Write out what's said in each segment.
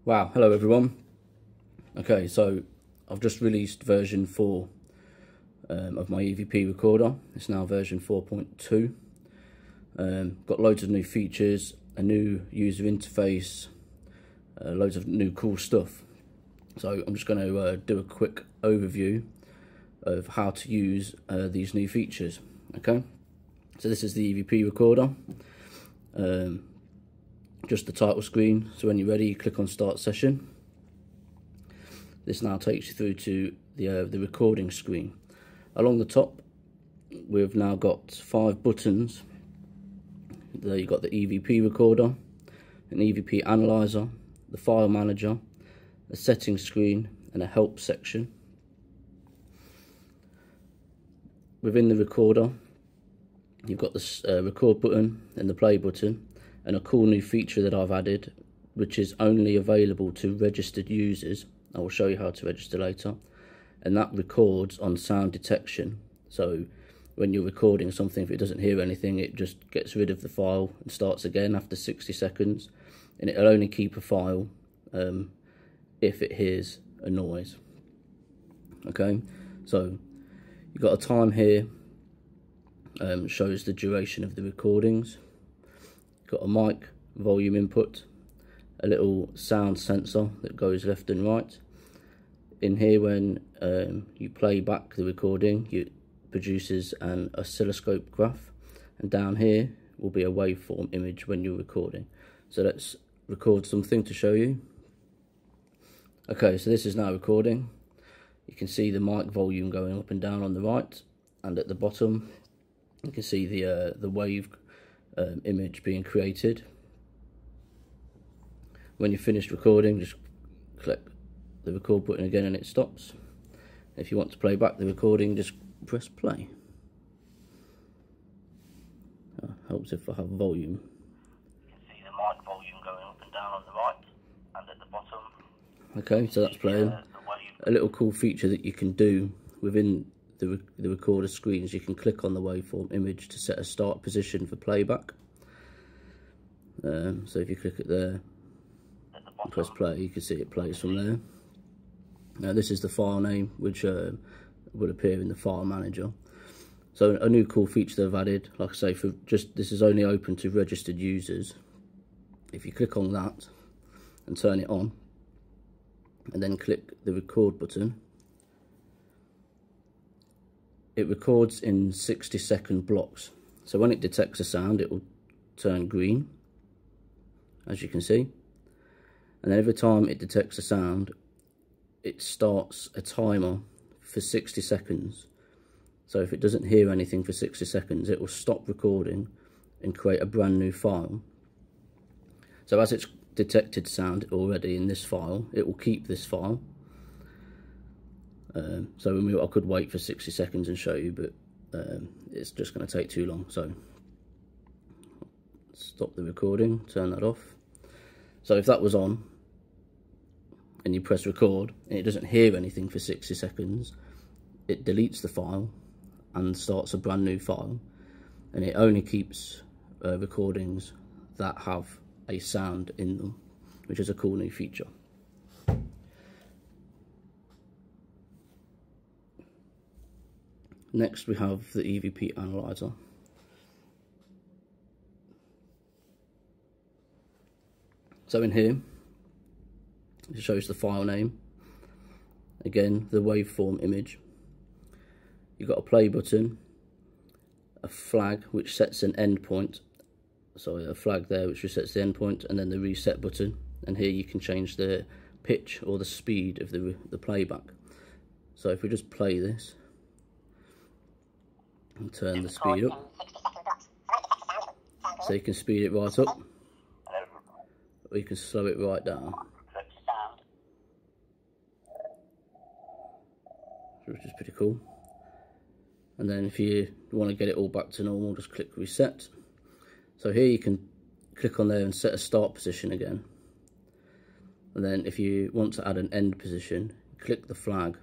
Wow, hello everyone. Okay, so I've just released version 4 of my EVP recorder. It's now version 4.2. Got loads of new features, a new user interface, loads of new cool stuff. So I'm just going to do a quick overview of how to use these new features. Okay, so this is the EVP recorder. Just the title screen, so when you're ready you click on start session. This now takes you through to the recording screen. Along the top we've now got 5 buttons. There you've got the EVP Recorder, an EVP Analyzer, the File Manager, a settings screen and a help section. Within the recorder you've got the record button and the play button, and a cool new feature that I've added, which is only available to registered users. I will show you how to register later. And that records on sound detection. So when you're recording something, if it doesn't hear anything, it just gets rid of the file and starts again after 60 seconds. And it'll only keep a file if it hears a noise. Okay, so you've got a time here, shows the duration of the recordings. Got a mic volume input, a little sound sensor that goes left and right. In here, when you play back the recording, it produces an oscilloscope graph, and down here will be a waveform image when you're recording. So let's record something to show you. Okay, so this is now recording. You can see the mic volume going up and down on the right, and at the bottom you can see the wave image being created. When you're finished recording, just click the record button again and it stops. If you want to play back the recording, just press play. Helps if I have volume. You can see the mic volume going up and down on the right and at the bottom. Okay, so that's playing. A little cool feature that you can do within the recorder screens, you can click on the waveform image to set a start position for playback. So if you click it there and press play, you can see it plays from there. Now this is the file name, which will appear in the file manager. So a new cool feature they've added, like I say, this is only open to registered users. If you click on that and turn it on, and then click the record button, it records in 60-second blocks. So when it detects a sound, it will turn green, as you can see. And then every time it detects a sound, it starts a timer for 60 seconds. So if it doesn't hear anything for 60 seconds, it will stop recording and create a brand new file. So as it's detected sound already in this file, it will keep this file. So I could wait for 60 seconds and show you, but it's just going to take too long. So stop the recording, turn that off. So if that was on and you press record and it doesn't hear anything for 60 seconds, it deletes the file and starts a brand new file, and it only keeps recordings that have a sound in them, which is a cool new feature. Next we have the EVP Analyzer. So in here it shows the file name, again the waveform image. You've got a play button, a flag which sets an endpoint, sorry, a flag there which resets the endpoint, and then the reset button, and here you can change the pitch or the speed of the playback. So if we just play this and turn the speed up, so you can speed it right up, or you can slow it right down, which is pretty cool. And then if you want to get it all back to normal, just click reset. So here you can click on there and set a start position again. And then if you want to add an end position, click the flag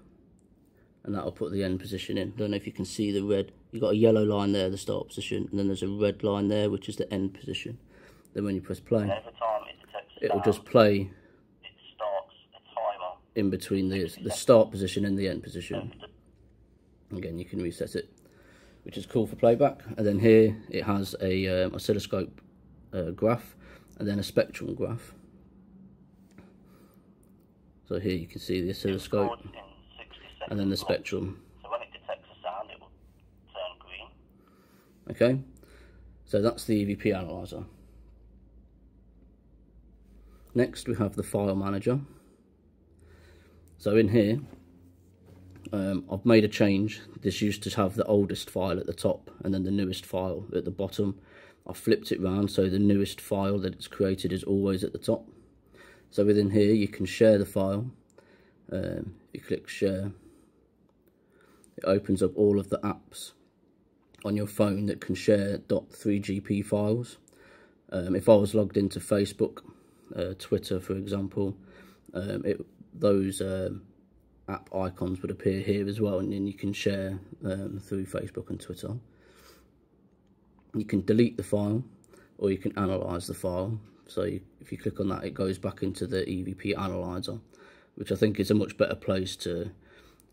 and that'll put the end position in. I don't know if you can see the red. You've got a yellow line there, the start position, and then there's a red line there, which is the end position. Then when you press play, it'll just play in between the start position and the end position. Again, you can reset it, which is cool for playback. And then here it has a oscilloscope graph and then a spectrum graph. So here you can see the oscilloscope and then the spectrum. So when it detects a sound, it will turn green. Okay, so that's the EVP Analyzer. Next we have the File Manager. So in here, I've made a change. This used to have the oldest file at the top and then the newest file at the bottom. I've flipped it round so the newest file that it's created is always at the top. So within here you can share the file. If you click share, it opens up all of the apps on your phone that can share .3GP files. If I was logged into Facebook, Twitter for example, those app icons would appear here as well, and then you can share through Facebook and Twitter. You can delete the file or you can analyze the file. So if you click on that, it goes back into the EVP Analyzer, which I think is a much better place to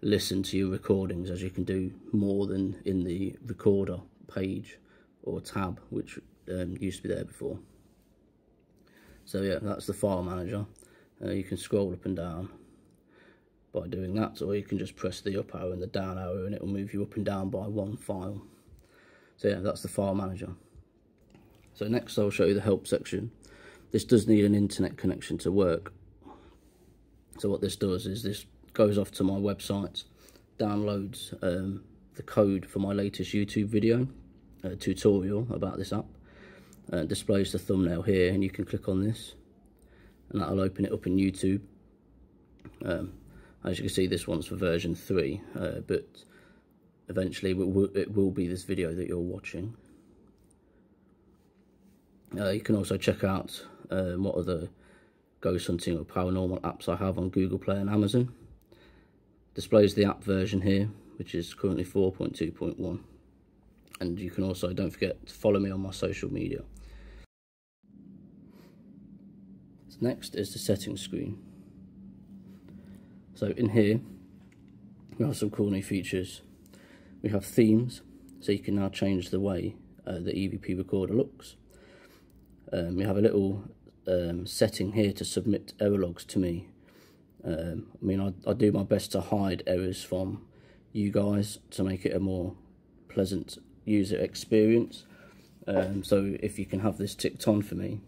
listen to your recordings, as you can do more than in the recorder page or tab, which used to be there before. So yeah, that's the File Manager. You can scroll up and down by doing that, or you can just press the up arrow and the down arrow and it will move you up and down by one file. So yeah, that's the File Manager. So next I'll show you the help section. This does need an internet connection to work. So what this does is this goes off to my website, downloads the code for my latest YouTube video, tutorial about this app, displays the thumbnail here, and you can click on this and that'll open it up in YouTube. As you can see, this one's for version 3, but eventually it will be this video that you're watching. You can also check out what other ghost hunting or paranormal apps I have on Google Play and Amazon. Displays the app version here, which is currently 4.2.1. And you can also, don't forget to follow me on my social media. Next is the settings screen. So in here we have some cool new features. We have themes, so you can now change the way the EVP Recorder looks. We have a little setting here to submit error logs to me. I mean, I do my best to hide errors from you guys to make it a more pleasant user experience. So if you can have this ticked on for me,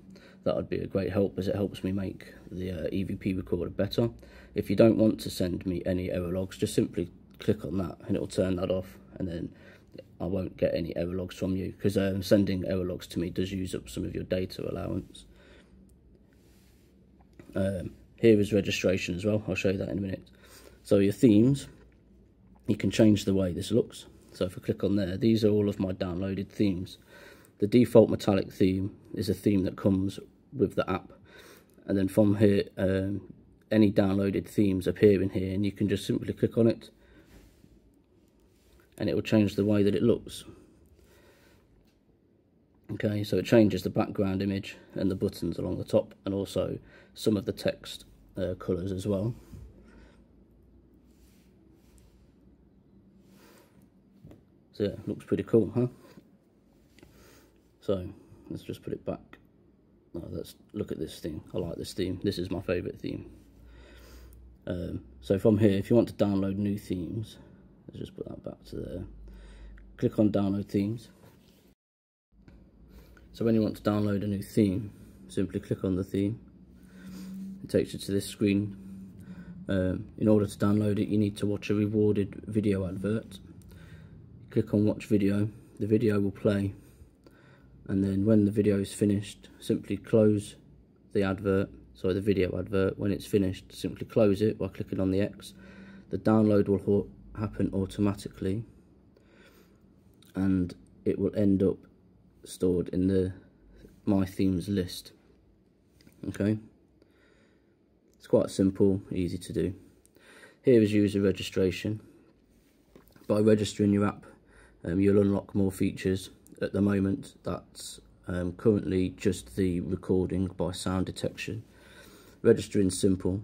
that would be a great help, as it helps me make the EVP Recorder better. If you don't want to send me any error logs, just simply click on that and it will turn that off, and then I won't get any error logs from you, because sending error logs to me does use up some of your data allowance. Here is registration as well. I'll show you that in a minute. So your themes, you can change the way this looks. So if I click on there, these are all of my downloaded themes. The default metallic theme is a theme that comes with the app, and then from here any downloaded themes appear in here, and you can just simply click on it and it will change the way that it looks. Okay, so it changes the background image and the buttons along the top, and also some of the text colours as well. So yeah, looks pretty cool, huh? So let's just put it back. Let's look at this theme. I like this theme. This is my favourite theme. So from here, if you want to download new themes, let's just put that back to there. Click on download themes. So when you want to download a new theme, simply click on the theme. It takes you to this screen. In order to download it, you need to watch a rewarded video advert. Click on watch video. The video will play, and then when the video is finished, simply close the advert, the video advert. When it's finished, simply close it by clicking on the X. The download will happen automatically, and it will end up stored in the My Themes list. Okay, it's quite simple, easy to do. Here is user registration. By registering your app, you'll unlock more features. At the moment, that's currently just the recording by sound detection. Registering simple.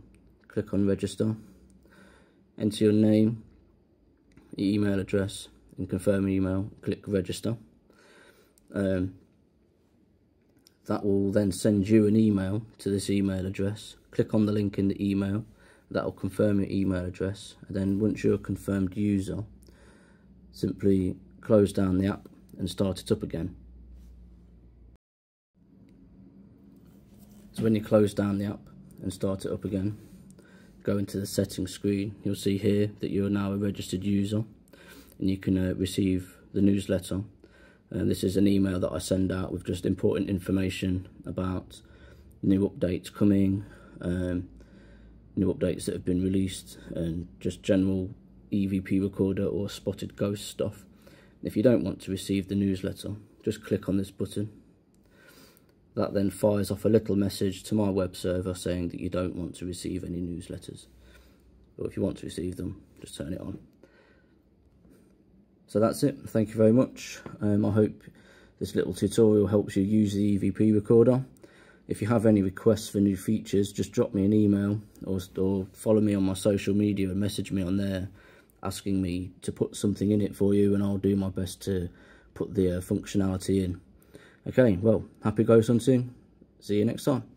Click on register. enter your name, your email address, and confirm email. Click register. That will then send you an email to this email address. Click on the link in the email. That will confirm your email address, and then once you're a confirmed user, simply close down the app and start it up again. So when you close down the app and start it up again, go into the settings screen. You'll see here that you're now a registered user, and you can receive the newsletter. This is an email that I send out with just important information about new updates coming, new updates that have been released, and just general EVP Recorder or spotted ghost stuff. If you don't want to receive the newsletter, just click on this button. That then fires off a little message to my web server saying that you don't want to receive any newsletters. Or if you want to receive them, just turn it on. So that's it. Thank you very much. I hope this little tutorial helps you use the EVP Recorder. If you have any requests for new features, just drop me an email or follow me on my social media and message me on there asking me to put something in it for you, and I'll do my best to put the functionality in. Okay, well, happy ghost hunting. See you next time.